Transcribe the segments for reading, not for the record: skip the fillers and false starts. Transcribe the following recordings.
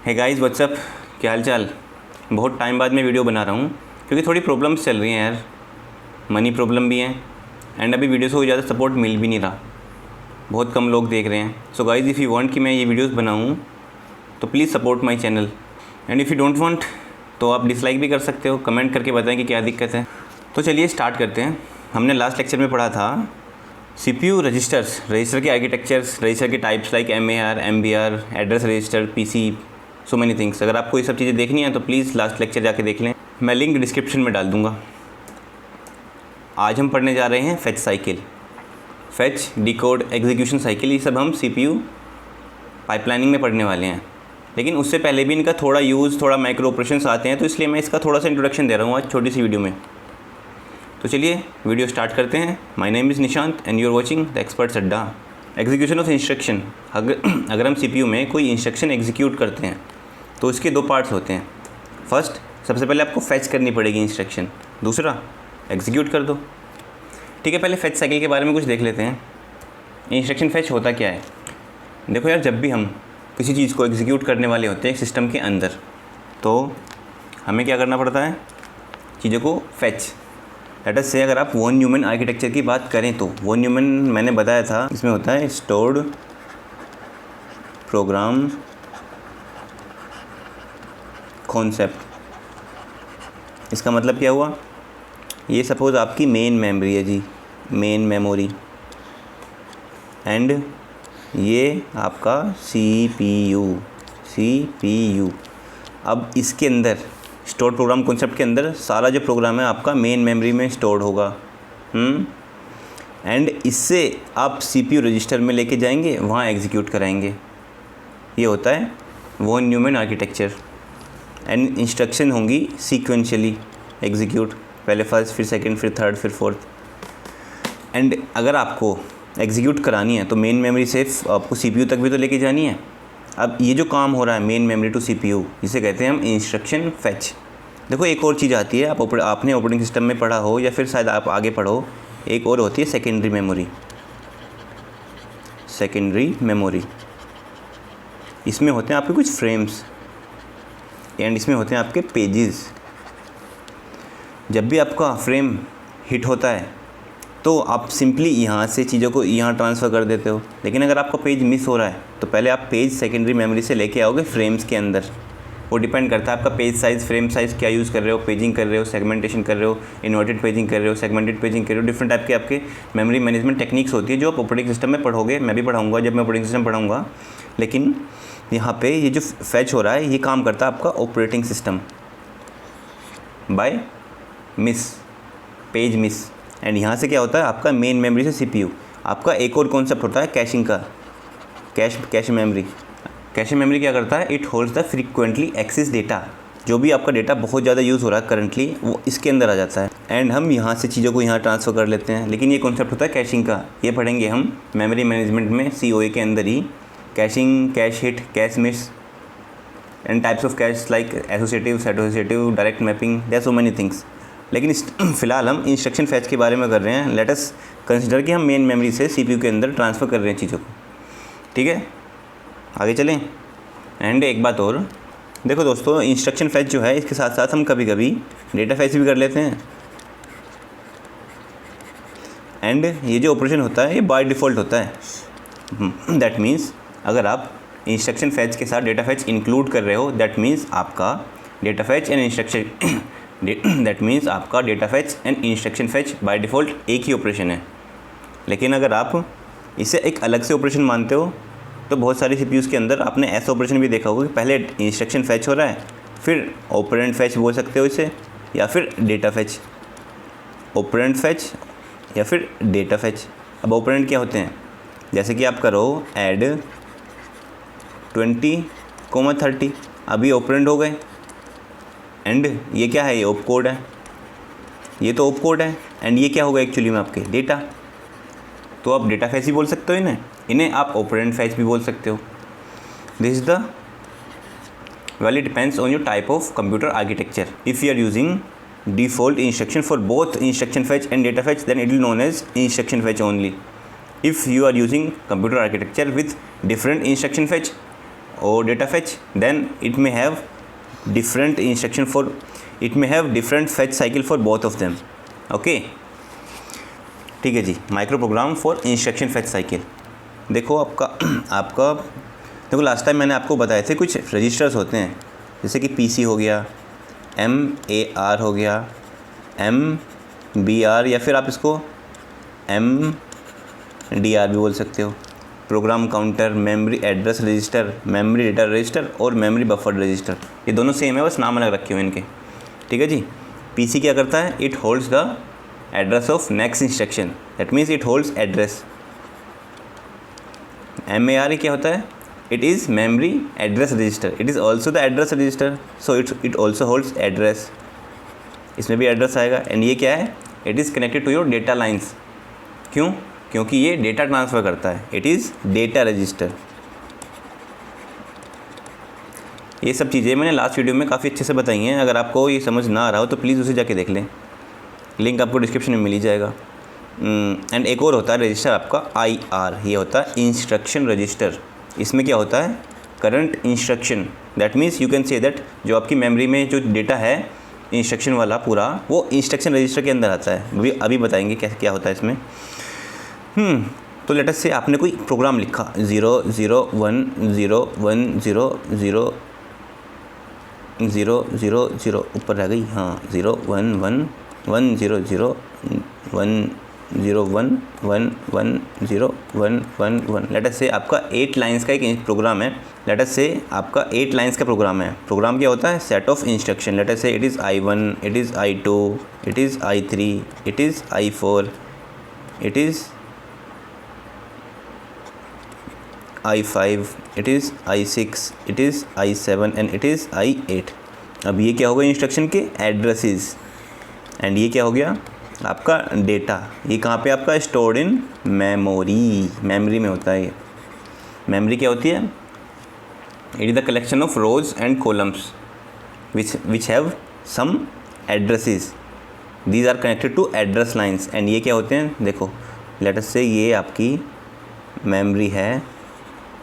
Hey guys what's up, क्या हाल चाल। बहुत टाइम बाद मैं वीडियो बना रहा हूँ क्योंकि थोड़ी प्रॉब्लम्स चल रही हैं यार, मनी प्रॉब्लम भी है एंड अभी वीडियोस को ज़्यादा सपोर्ट मिल भी नहीं रहा, बहुत कम लोग देख रहे हैं। So guys if you want कि मैं ये वीडियोस बनाऊँ तो please support my channel and if you don't want तो आप डिसलाइक भी कर सकते हो, कमेंट करके बताएं कि क्या दिक्कत है। तो चलिए स्टार्ट करते हैं। हमने लास्ट लेक्चर में पढ़ा था CPU रजिस्टर्स, रजिस्टर के आर्किटेक्चर्स, रजिस्टर के types like MAR, MBR, address register, PC, so many things. अगर आपको ये सब चीज़ें देखनी है तो प्लीज़ लास्ट लेक्चर जाके देख लें, मैं लिंक डिस्क्रिप्शन में डाल दूँगा। आज हम पढ़ने जा रहे हैं fetch cycle, fetch, decode, execution cycle, ये सब हम CPU पाइपलाइनिंग में पढ़ने वाले हैं। लेकिन उससे पहले भी इनका थोड़ा यूज़, थोड़ा माइक्रो ऑपरेशंस आते हैं, तो इसलिए मैं इसका थोड़ा सा इंट्रोडक्शन दे रहा हूँ आज छोटी सी वीडियो में। तो चलिए वीडियो स्टार्ट करते हैं। My name is Nishant and you are watching the experts Adda. Execution of instruction, अगर हम CPU में कोई इंस्ट्रक्शन एग्जीक्यूट करते हैं तो इसके दो पार्ट्स होते हैं। फर्स्ट, सबसे पहले आपको फेच करनी पड़ेगी इंस्ट्रक्शन, दूसरा एग्जीक्यूट कर दो। ठीक है, पहले फेच साइकिल के बारे में कुछ देख लेते हैं। इंस्ट्रक्शन फेच होता क्या है? देखो यार, जब भी हम किसी चीज़ को एग्जीक्यूट करने वाले होते हैं सिस्टम के अंदर, तो हमें क्या करना पड़ता है? चीज़ों को फेच। लेट अस से अगर आप वॉन न्यूमैन आर्किटेक्चर की बात करें तो वॉन न्यूमैन मैंने बताया था, इसमें होता है स्टोर्ड प्रोग्राम कॉन्सेप्ट। इसका मतलब क्या हुआ? ये सपोज़ आपकी मेन मेमोरी है जी, मेन मेमोरी, एंड ये आपका CPU। अब इसके अंदर स्टोर्ड प्रोग्राम कॉन्सेप्ट के अंदर सारा जो प्रोग्राम है आपका मेन मेमोरी में स्टोर्ड होगा, एंड इससे आप CPU रजिस्टर में लेके जाएंगे, वहाँ एग्जीक्यूट कराएंगे। ये होता है von Neumann architecture. And instruction होंगी सीक्वेंशियली एग्जीक्यूट, पहले फर्स्ट, फिर सेकंड, फिर थर्ड, फिर फोर्थ। एंड अगर आपको एग्जीक्यूट करानी है तो मेन मेमोरी से आपको CPU तक भी तो लेके जानी है। अब ये जो काम हो रहा है मेन मेमोरी टू CPU, जिसे कहते हैं हम इंस्ट्रक्शन फेच। देखो एक और चीज़ आती है, आपने ऑपरेटिंग सिस्टम में पढ़ा हो या फिर शायद आप आगे पढ़ो, एक और होती है सेकेंडरी मेमोरी। सेकेंडरी मेमोरी, इसमें होते हैं आपके कुछ फ्रेम्स एंड इसमें होते हैं आपके पेजेस। जब भी आपका फ्रेम हिट होता है तो आप सिंपली यहाँ से चीज़ों को यहाँ ट्रांसफ़र कर देते हो। लेकिन अगर आपका पेज मिस हो रहा है तो पहले आप पेज सेकेंडरी मेमोरी से लेके आओगे फ्रेम्स के अंदर। वो डिपेंड करता है आपका पेज साइज़, फ्रेम साइज़ क्या यूज़ कर रहे हो, पेजिंग कर रहे हो, सेगमेंटेशन कर रहे हो, इन्वर्टेड पेजिंग कर रहे हो, सेगमेंटेड पेजिंग कर रहे हो। डिफरेंट टाइप के आपके मेमोरी मैनेजमेंट टेक्निक्स होती है जो आप ऑपरेटिंग सिस्टम में पढ़ोगे, मैं भी पढ़ाऊँगा जब मैं ऑपरेटिंग सिस्टम पढ़ाऊँगा। लेकिन यहाँ पे ये जो फेच हो रहा है ये काम करता है आपका operating system by miss, page miss. And यहाँ से क्या होता है आपका मेन मेमोरी से CPU। आपका एक और कॉन्सेप्ट होता है कैशिंग का, कैश मेमोरी। कैश मेमोरी क्या करता है? It holds the frequently access data. जो भी आपका डेटा बहुत ज़्यादा यूज़ हो रहा है करंटली, वो इसके अंदर आ जाता है एंड हम यहाँ से चीज़ों को यहाँ ट्रांसफ़र कर लेते हैं। लेकिन ये कॉन्सेप्ट होता है कैशिंग का, ये पढ़ेंगे हम मेमोरी मैनेजमेंट में COA के अंदर ही। Caching, cache hit, cache miss and types of cache like associative, direct mapping, there so many things. लेकिन फ़िलहाल हम इंस्ट्रक्शन फेच के बारे में कर रहे हैं। लेट अस कंसिडर कि हम मेन मेमोरी से CPU के अंदर ट्रांसफ़र कर रहे हैं चीज़ों को। ठीक है, आगे चलें। एंड एक बात और देखो दोस्तों, इंस्ट्रक्शन फेच जो है इसके साथ साथ हम कभी कभी डेटा फेच भी कर लेते हैं। एंड ये जो ऑपरेशन होता है ये बाय डिफ़ॉल्ट होता है। दैट मीन्स अगर आप इंस्ट्रक्शन फेच के साथ डेटा फेच इंक्लूड कर रहे हो, दैट मीन्स आपका data fetch and instruction fetch by default एक ही ऑपरेशन है। लेकिन अगर आप इसे एक अलग से ऑपरेशन मानते हो तो बहुत सारी CPUs के अंदर आपने ऐसा ऑपरेशन भी देखा होगा कि पहले इंस्ट्रक्शन फेच हो रहा है, फिर ऑपरेंड फेच बोल सकते हो इसे, या फिर डेटा फेच। ऑपरेंड फेच या फिर डेटा फेच। अब ऑपरेंड क्या होते हैं? जैसे कि आप करो ऐड 20,30, अभी ऑपरेंड हो गए। एंड ये क्या है? ये ऑप कोड है, ये तो ऑप कोड है। एंड ये क्या होगा एक्चुअली में? आपके डेटा। तो आप डेटा फेच ही बोल सकते हो इन्हें आप ऑपरेंड फेच भी बोल सकते हो। This is the value depends on your type of computer architecture. If you are using default instruction for both instruction fetch and data fetch, then it will known as instruction fetch only. If you are using computer architecture with different instruction fetch or data fetch, then it may have different instruction for, it may have different fetch cycle for both of them. Okay ठीक है जी. Micro program for instruction fetch cycle. देखो आपका देखो last time मैंने आपको बताए थे कुछ रजिस्टर्स होते हैं, जैसे कि PC हो गया, MAR हो गया, MBR, या फिर आप इसको MDR भी बोल सकते हो. Program counter, memory address register, memory data register और मेमोरी बफर रजिस्टर, ये दोनों सेम है, बस नाम अलग रखे हुए इनके. ठीक है जी. PC क्या करता है? It holds the address of next instruction, that means it holds address. MAR क्या होता है? It is memory address register, it is also the address register, so it also holds address. इसमें भी एड्रेस आएगा. And ये क्या है? It is connected to your data lines. क्यों? क्योंकि ये डेटा ट्रांसफ़र करता है. It is data register. ये सब चीज़ें मैंने लास्ट वीडियो में काफ़ी अच्छे से बताई हैं. अगर आपको ये समझ ना आ रहा हो तो प्लीज़ उसे जाके देख लें, लिंक आपको डिस्क्रिप्शन में मिल ही जाएगा. एंड एक और होता है रजिस्टर आपका IR, ये होता है इंस्ट्रक्शन रजिस्टर. इसमें क्या होता है? Current instruction. That means you can say that जो आपकी मेमोरी में जो डेटा है इंस्ट्रक्शन वाला पूरा, वो इंस्ट्रक्शन रजिस्टर के अंदर आता है. अभी बताएंगे क्या होता है इसमें. तो लेट अस से आपने कोई प्रोग्राम लिखा 001010000 ऊपर रह गई, हाँ 01110101101110111. लेट अस से आपका 8 लाइन्स का एक प्रोग्राम है. लेट अस से आपका 8 लाइन्स का प्रोग्राम है. प्रोग्राम क्या होता है? Set of instruction. Let us say it is I1, it is I2, it is I3, it is I4, it is I5, it is I6, it is I7 and it is I8. अब ये क्या हो गया? Instruction के addresses. And ये क्या हो गया? आपका डेटा. ये कहाँ पे आपका? Stored in memory. मेमोरी में होता है ये. मेमोरी क्या होती है? It is the collection of rows and columns which have some addresses. These are connected to address lines. And ये क्या होते हैं? देखो लेट अस से ये आपकी मेमोरी है,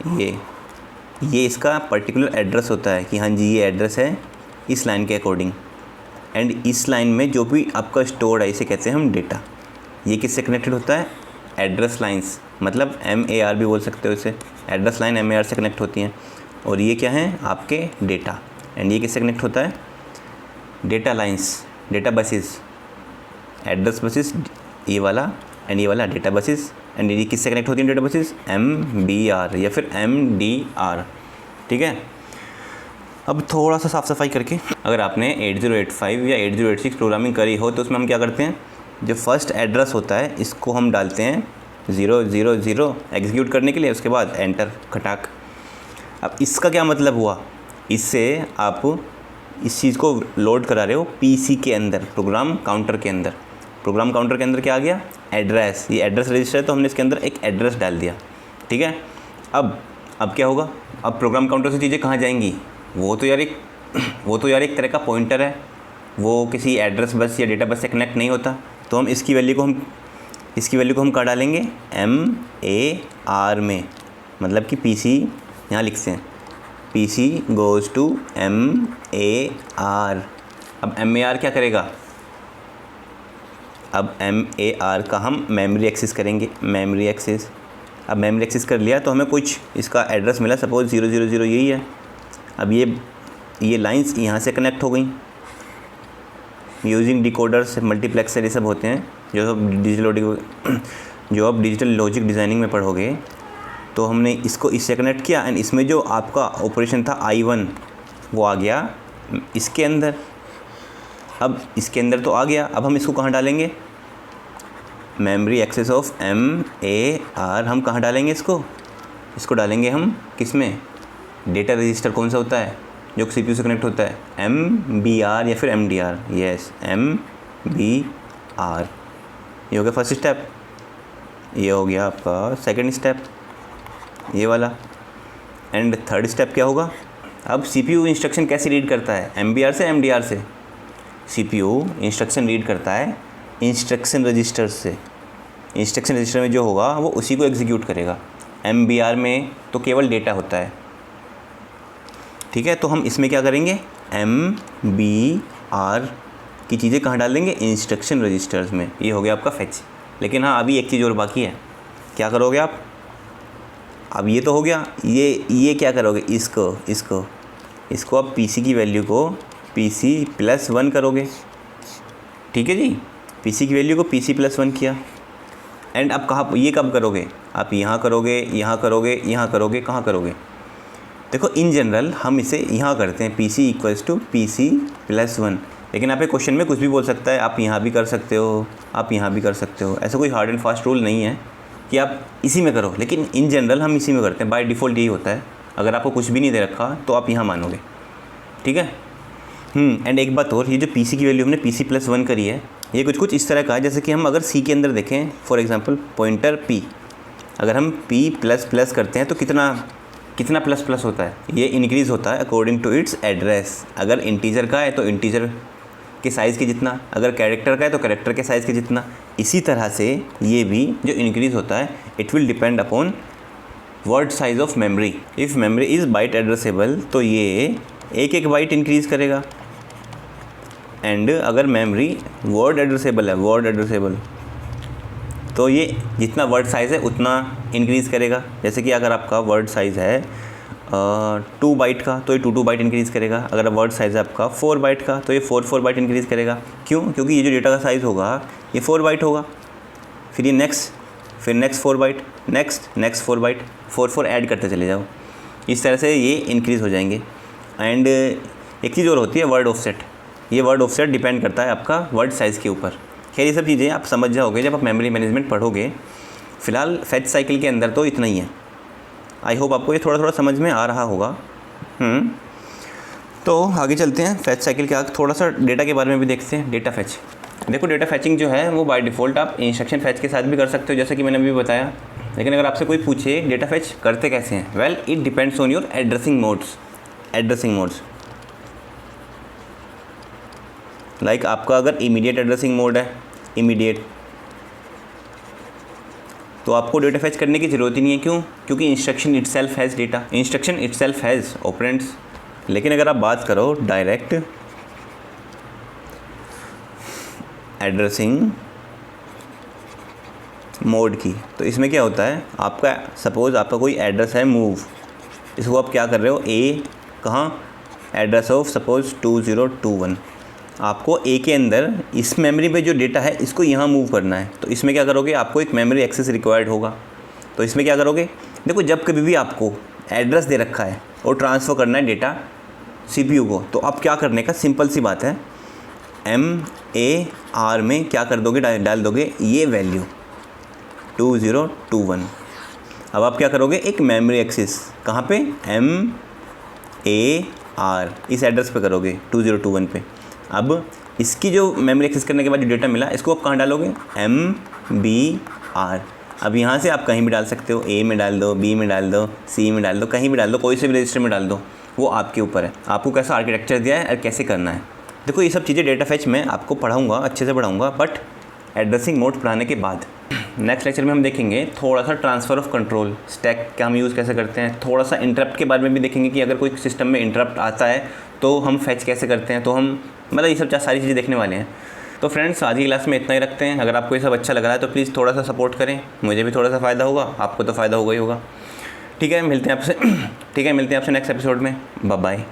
ये इसका पर्टिकुलर एड्रेस होता है कि हाँ जी ये एड्रेस है इस लाइन के अकॉर्डिंग. एंड इस लाइन में जो भी आपका स्टोर्ड है इसे कहते हैं हम डेटा. ये किससे कनेक्टेड होता है? Address lines. मतलब MAR भी बोल सकते हो इसे. एड्रेस लाइन MAR से कनेक्ट होती हैं. और ये क्या है? आपके डेटा. एंड ये किससे कनेक्ट होता है? Data lines, data buses, address buses ये वाला एंड ये वाला डेटा बसेस. एंड ये किससे कनेक्ट होती है डेटा बसेस? MBR या फिर MDR. ठीक है. अब थोड़ा सा साफ़ सफाई करके, अगर आपने 8085 या 8086 प्रोग्रामिंग करी हो तो उसमें हम क्या करते हैं? जो फर्स्ट एड्रेस होता है इसको हम डालते हैं 000 एग्जीक्यूट करने के लिए, उसके बाद एंटर खटाक. अब इसका क्या मतलब हुआ? इससे आप इस चीज़ को लोड करा रहे हो PC के अंदर, प्रोग्राम काउंटर के अंदर. प्रोग्राम काउंटर के अंदर क्या आ गया? एड्रेस. ये एड्रेस रजिस्टर है तो हमने इसके अंदर एक एड्रेस डाल दिया. ठीक है. अब क्या होगा? अब प्रोग्राम काउंटर से चीज़ें कहाँ जाएंगी? वो तो यार एक तरह का पॉइंटर है, वो किसी एड्रेस बस या डेटा बस से कनेक्ट नहीं होता. तो हम इसकी वैल्यू को हम कहाँ डालेंगे? MAR में. मतलब कि PC यहाँ लिखते हैं PC गोज़ टू MAR. अब MAR क्या करेगा? अब MAR का हम मेमोरी एक्सेस करेंगे. Memory access. अब मेमोरी एक्सेस कर लिया तो हमें कुछ इसका एड्रेस मिला, सपोज 000 यही है. अब ये लाइंस यहाँ से कनेक्ट हो गई यूजिंग डिकोडर्स, मल्टीप्लेक्सर, ये सब होते हैं जो आप डिजिटल लॉजिक डिज़ाइनिंग में पढ़ोगे. तो हमने इसको इससे कनेक्ट किया एंड इसमें जो आपका ऑपरेशन था I1 वो आ गया इसके अंदर. अब इसके अंदर तो आ गया, अब हम इसको कहाँ डालेंगे? Memory access of MAR. हम कहाँ डालेंगे इसको डालेंगे हम किस में? Data register. कौन सा होता है? जो CPU से कनेक्ट होता है, MBR या फिर MDR. Yes, MBR. ये हो गया फर्स्ट स्टेप. ये हो गया आपका सेकंड स्टेप, ये वाला. एंड थर्ड स्टेप क्या होगा? अब CPU इंस्ट्रक्शन कैसे रीड करता है? MBR से MDR से. CPU इंस्ट्रक्शन रीड करता है इंस्ट्रक्शन रजिस्टर से. इंस्ट्रक्शन रजिस्टर में जो होगा वो उसी को एग्जीक्यूट करेगा. MBR में तो केवल डेटा होता है. ठीक है, तो हम इसमें क्या करेंगे, MBR की चीज़ें कहाँ डाल देंगे, इंस्ट्रक्शन रजिस्टर्स में। ये हो गया आपका फेच। लेकिन हाँ, अभी एक चीज़ और बाकी है। क्या करोगे आप, अब ये तो हो गया, ये क्या करोगे, इसको आप PC की वैल्यू को PC+1 करोगे। ठीक है जी, PC की वैल्यू को PC+1 किया। एंड अब कहाँ, ये कब करोगे आप, यहाँ करोगे, यहाँ करोगे, यहाँ करोगे, कहाँ करोगे। देखो इन जनरल हम इसे यहाँ करते हैं, PC = PC+1। लेकिन आप क्वेश्चन में कुछ भी बोल सकता है, आप यहाँ भी कर सकते हो, आप यहाँ भी कर सकते हो। ऐसा कोई हार्ड एंड फास्ट रूल नहीं है कि आप इसी में करो, लेकिन इन जनरल हम इसी में करते हैं। बाय डिफ़ॉल्ट यही होता है। अगर आपको कुछ भी नहीं दे रखा तो आप यहाँ मानोगे। ठीक है। एंड एक बात और, ये जो PC की वैल्यू हमने PC+1 करी है, ये कुछ इस तरह का है जैसे कि हम अगर C के अंदर देखें, फॉर एग्जांपल पॉइंटर P, अगर हम P++ करते हैं तो कितना प्लस होता है, ये इंक्रीज़ होता है अकॉर्डिंग टू इट्स एड्रेस। अगर इंटीजर का है तो इंटीजर के साइज़ के जितना, अगर कैरेक्टर का है तो कैरेक्टर के साइज़ के जितना। इसी तरह से ये भी जो इंक्रीज़ होता है, it will depend upon word size of memory. If memory is byte addressable तो ये एक बाइट इंक्रीज़ करेगा। एंड अगर मेमोरी वर्ड एड्रेसेबल तो ये जितना वर्ड साइज़ है उतना इंक्रीज़ करेगा। जैसे कि अगर आपका वर्ड साइज़ है 2 बाइट का तो ये 2 बाइट इंक्रीज़ करेगा। अगर वर्ड साइज़ है आपका 4 बाइट का तो ये 4 बाइट इंक्रीज़ करेगा। क्यों? क्योंकि ये जो डेटा का साइज़ होगा ये 4 बाइट होगा। फिर ये next 4 byte, next 4 byte, 4 add करते चले जाओ। इस तरह से ये इंक्रीज़ हो जाएंगे। एंड एक चीज़ और होती है वर्ड ऑफसेट। ये वर्ड ऑफसेट डिपेंड करता है आपका वर्ड साइज़ के ऊपर। खैर ये सब चीज़ें आप समझ जाओगे जब आप मेमोरी मैनेजमेंट पढ़ोगे। फ़िलहाल फेच साइकिल के अंदर तो इतना ही है। आई होप आपको ये थोड़ा समझ में आ रहा होगा। तो आगे चलते हैं फेच साइकिल के आगे, थोड़ा सा डेटा के बारे में भी देखते हैं। डेटा फेच, देखो डेटा फेचिंग जो है वो बाय डिफ़ॉल्ट आप इंस्ट्रक्शन फेच के साथ भी कर सकते हो, जैसे कि मैंने अभी बताया। लेकिन अगर आपसे कोई पूछे डेटा फेच करते कैसे हैं, well it depends on your addressing modes. Like आपका अगर इमीडिएट एड्रेसिंग मोड है, तो आपको डेटा फेच करने की ज़रूरत ही नहीं है। क्यों? क्योंकि इंस्ट्रक्शन इटसेल्फ हैज़ ऑपरेंड्स। लेकिन अगर आप बात करो डायरेक्ट एड्रेसिंग मोड की, तो इसमें क्या होता है, आपका सपोज़ आपका कोई एड्रेस है मूव, इसको आप क्या कर रहे हो, कहाँ, एड्रेस ऑफ सपोज़ 2021। आपको A के अंदर इस मेमोरी पे जो डेटा है इसको यहाँ मूव करना है। तो इसमें क्या करोगे, आपको एक मेमोरी एक्सेस रिक्वायर्ड होगा। तो इसमें क्या करोगे, देखो जब कभी भी आपको एड्रेस दे रखा है और ट्रांसफ़र करना है डेटा CPU को, तो अब क्या करने का, सिंपल सी बात है, MAR में क्या कर दोगे, डाल दोगे ये वैल्यू 2021। अब आप क्या करोगे, एक मेमोरी एक्सेस कहाँ पे, MAR इस एड्रेस पे करोगे 2021 पे। अब इसकी जो मेमोरी एक्सेस करने के बाद जो डेटा मिला, इसको आप कहाँ डालोगे, MBR। अब यहाँ से आप कहीं भी डाल सकते हो, A में डाल दो, B में डाल दो, C में डाल दो, कहीं भी डाल दो, कोई से भी रजिस्टर में डाल दो, वो आपके ऊपर है, आपको कैसा आर्किटेक्चर दिया है और कैसे करना है। देखो ये सब चीज़ें डेटा फेच में आपको पढ़ाऊँगा, अच्छे से पढ़ाऊँगा, बट एड्रेसिंग मोड पढ़ाने के बाद नेक्स्ट लेक्चर में हम देखेंगे थोड़ा सा ट्रांसफ़र ऑफ कंट्रोल, स्टैक का हम यूज़ कैसे करते हैं, थोड़ा सा इंटरप्ट के बारे में भी देखेंगे कि अगर कोई सिस्टम में इंटरप्ट आता है तो हम फेच कैसे करते हैं। तो हम मतलब ये सब सारी चीज़ें देखने वाले हैं। तो फ्रेंड्स आज की क्लास में इतना ही रखते हैं। अगर आपको ये सब अच्छा लग रहा है तो प्लीज़ थोड़ा सा सपोर्ट करें, मुझे भी थोड़ा सा फ़ायदा होगा, आपको तो फ़ायदा होगा ही होगा। ठीक है, मिलते हैं आपसे नेक्स्ट एपिसोड में। Bye bye.